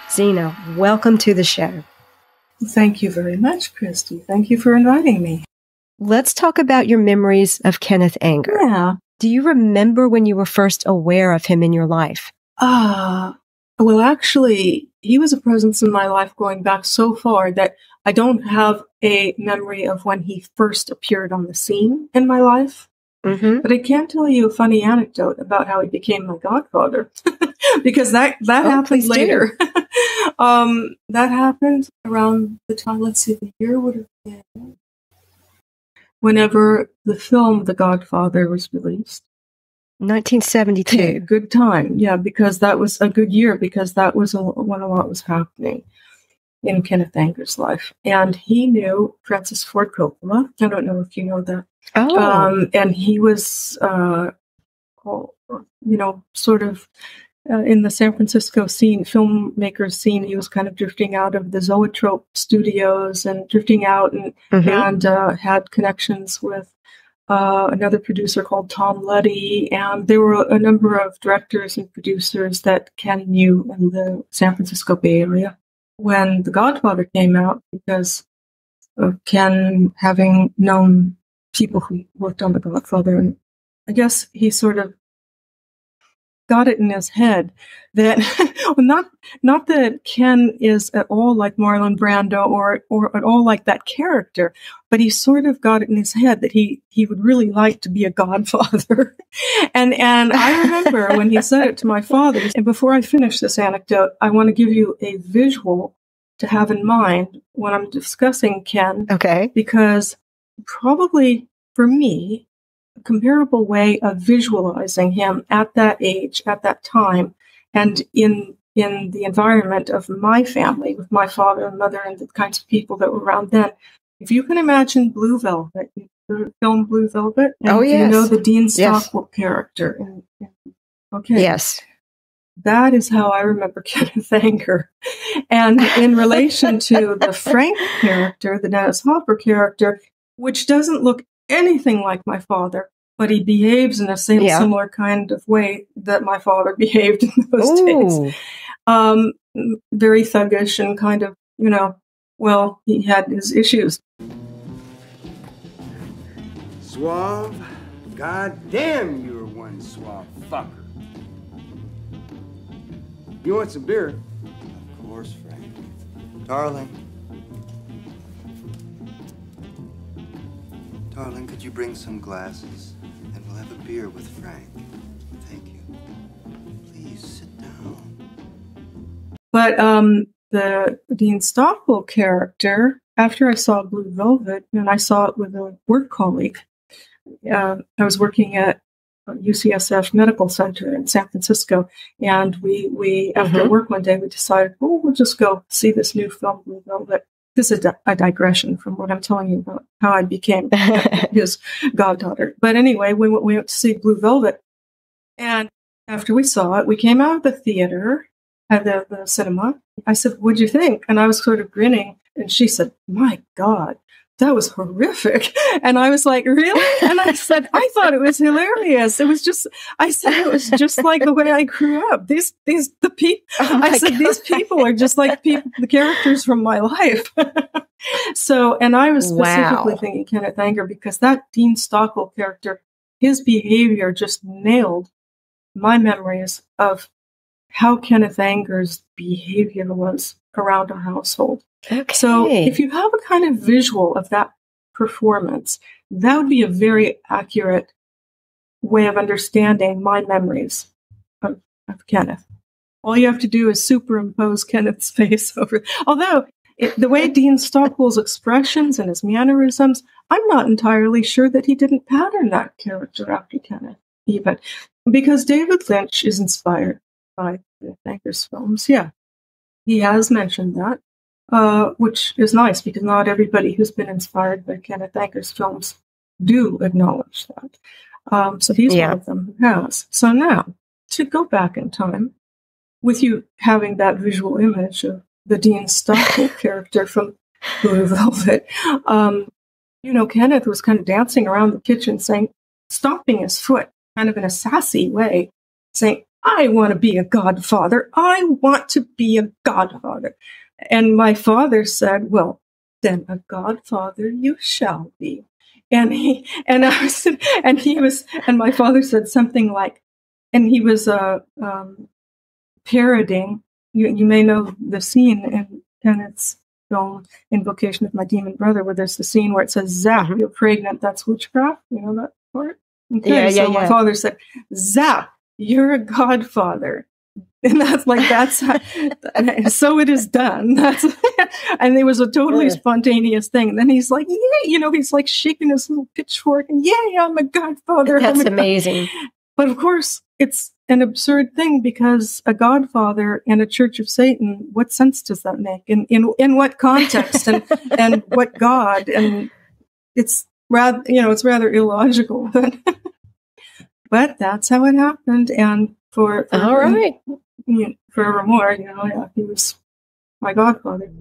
Zeena, welcome to the show. Thank you very much, Christy. Thank you for inviting me. Let's talk about your memories of Kenneth Anger. Yeah. Do you remember when you were first aware of him in your life? Well, actually, he was a presence in my life going back so far that I don't have a memory of when he first appeared on the scene in my life. Mm-hmm. But I can tell you a funny anecdote about how he became my godfather, because that happened later. That happened around the time, let's see, the year would have been whenever the film The Godfather was released. 1972. Okay, good time. Yeah, because that was a good year, because that was when a lot was happening in Kenneth Anger's life. And he knew Francis Ford Coppola. I don't know if you know that. Oh. And he was, sort of in the San Francisco scene, filmmaker scene. He was kind of drifting out of the Zoetrope studios and drifting out and had connections with another producer called Tom Luddy, and there were a number of directors and producers that Ken knew in the San Francisco Bay Area. When The Godfather came out, because of Ken having known people who worked on The Godfather, and I guess he sort of got it in his head that not that Ken is at all like Marlon Brando or at all like that character, but he sort of got it in his head that he would really like to be a godfather. and I remember when he said it to my father. And before I finish this anecdote, I want to give you a visual to have in mind when I'm discussing Ken. Okay. Because probably for me, comparable way of visualizing him at that age, at that time, and in the environment of my family, with my father and mother and the kinds of people that were around then. If you can imagine Blue Velvet, the film Blue Velvet, and yes. You know the Dean Stockwell character. Okay. Yes. That is how I remember Kenneth Anger. And in relation to the Frank character, the Dennis Hopper character, which doesn't look anything like my father, but he behaves in a similar kind of way that my father behaved in those days. Very thuggish and kind of, he had his issues. Suave? God damn, you're one suave fucker. You want some beer? Of course, Frank. Darling, could you bring some glasses? And we'll have a beer with Frank. Thank you. Please sit down. But the Dean Stockwell character, after I saw Blue Velvet, and I saw it with a work colleague, I was working at UCSF Medical Center in San Francisco, and we after work one day, we decided, we'll just go see this new film, Blue Velvet. This is a digression from what I'm telling you about how I became his goddaughter. But anyway, we went to see Blue Velvet. And after we saw it, we came out of the theater, at the cinema. I said, what'd you think? And I was sort of grinning. And she said, my God, that was horrific. And I was like, really? And I said, I thought it was hilarious. It was just like the way I grew up. These people are just like the characters from my life. So, and I was specifically thinking Kenneth Anger, because that Dean Stockwell character, his behavior just nailed my memories of how Kenneth Anger's behavior was around our household. Okay. So if you have a kind of visual of that performance, that would be a very accurate way of understanding my memories of Kenneth. All you have to do is superimpose Kenneth's face over. Although, the way Dean Stockwell's expressions and his mannerisms, I'm not entirely sure that he didn't pattern that character after Kenneth, even. Because David Lynch is inspired by Anger's films. Yeah, he has mentioned that. Which is nice, because not everybody who's been inspired by Kenneth Anger's films do acknowledge that. So he's one of them who has. So now, to go back in time, with you having that visual image of the Dean Stockwell character from Blue Velvet, Kenneth was kind of dancing around the kitchen saying, stomping his foot, kind of in a sassy way, saying, I want to be a godfather. I want to be a godfather. And my father said, well, then a godfather you shall be. And my father said something like, and he was parodying. You may know the scene in Kenneth's film Invocation of My Demon Brother, where there's the scene where it says, "Zap, you're pregnant." That's witchcraft. You know that part? Okay, so my father said, "Zap, you're a godfather." And that's how, so it is done. And it was a totally spontaneous thing. And then he's like, yeah, he's like shaking his little pitchfork, and yeah, I'm a godfather. That's amazing. But of course, it's an absurd thing, because a godfather and a Church of Satan, what sense does that make? In what context and what God? And it's rather illogical. But that's how it happened. And for all right. Forevermore, he was my godfather.